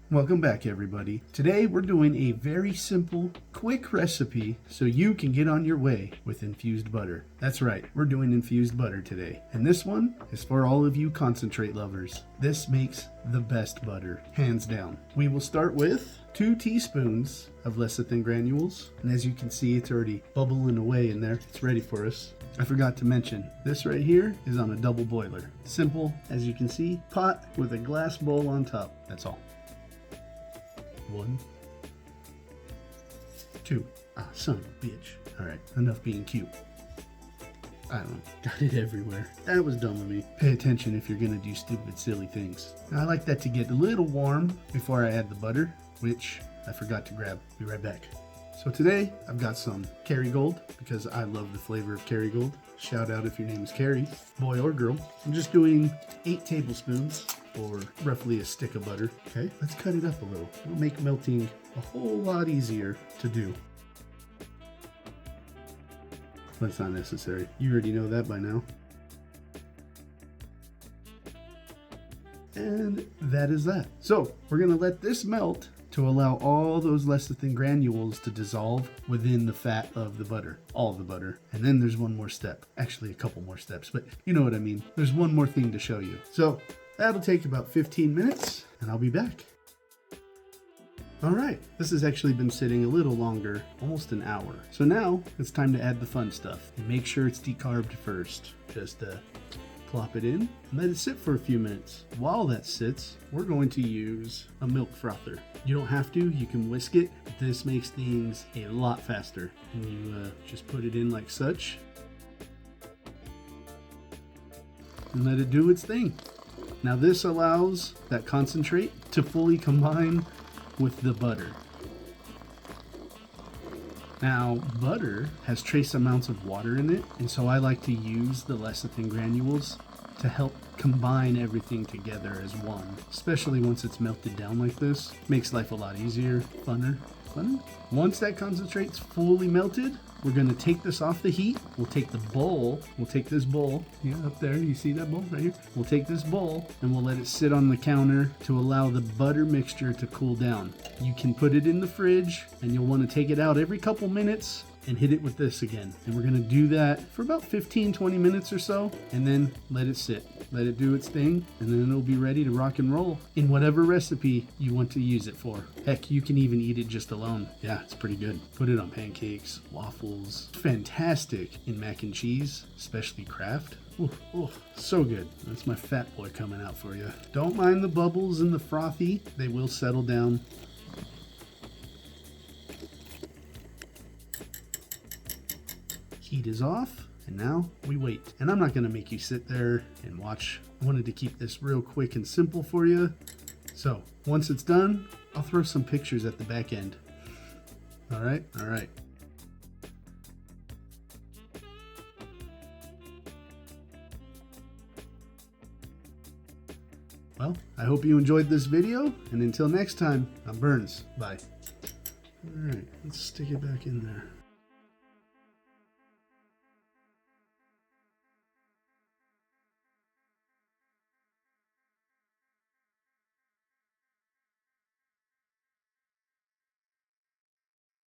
Welcome back, everybody. Today we're doing a very simple, quick recipe so you can get on your way with infused butter. That's right, we're doing infused butter today. And this one is for all of you concentrate lovers. This makes the best butter, hands down. We will start with 2 teaspoons of lecithin granules. And as you can see, it's already bubbling away in there. It's ready for us. I forgot to mention, this right here is on a double boiler. Simple, as you can see, pot with a glass bowl on top. That's all. 1, 2. Ah, son of a bitch. Alright, enough being cute. I don't know, got it everywhere. That was dumb of me. Pay attention if you're gonna do stupid, silly things. Now, I like that to get a little warm before I add the butter, which I forgot to grab. Be right back. So today, I've got some Kerrygold, because I love the flavor of Kerrygold. Shout out if your name is Carrie, boy or girl. I'm just doing 8 tablespoons, or roughly a stick of butter. Okay, let's cut it up a little. It'll make melting a whole lot easier to do. That's not necessary. You already know that by now. And that is that. So we're gonna let this melt to allow all those lecithin granules to dissolve within the fat of the butter, all of the butter. And then there's one more step, actually a couple more steps, but you know what I mean. There's one more thing to show you. So that'll take about 15 minutes and I'll be back. All right, this has actually been sitting a little longer, almost an hour. So now it's time to add the fun stuff. And make sure it's decarbed first. Just plop it in and let it sit for a few minutes. While that sits, we're going to use a milk frother. You don't have to, you can whisk it, but this makes things a lot faster. And you just put it in like such and let it do its thing. Now this allows that concentrate to fully combine with the butter. Now, butter has trace amounts of water in it, and so I like to use the lecithin granules to help combine everything together as one, especially once it's melted down like this. Makes life a lot easier, funner. Once that concentrate's fully melted, we're gonna take this off the heat. We'll take the bowl, this bowl, yeah, up there, you see that bowl right here? We'll take this bowl and we'll let it sit on the counter to allow the butter mixture to cool down. You can put it in the fridge and you'll wanna take it out every couple minutes and hit it with this again. And we're gonna do that for about 15-20 minutes or so, and then let it sit. Let it do its thing, and then it'll be ready to rock and roll in whatever recipe you want to use it for. Heck, you can even eat it just alone. Yeah, it's pretty good. Put it on pancakes, waffles. Fantastic in mac and cheese, especially Kraft. Ooh, so good. That's my fat boy coming out for you. Don't mind the bubbles and the frothy. They will settle down. Heat is off, and now we wait. And I'm not gonna make you sit there and watch. I wanted to keep this real quick and simple for you. So once it's done, I'll throw some pictures at the back end. All right. Well, I hope you enjoyed this video, and until next time, I'm Burns. Bye. All right, let's stick it back in there.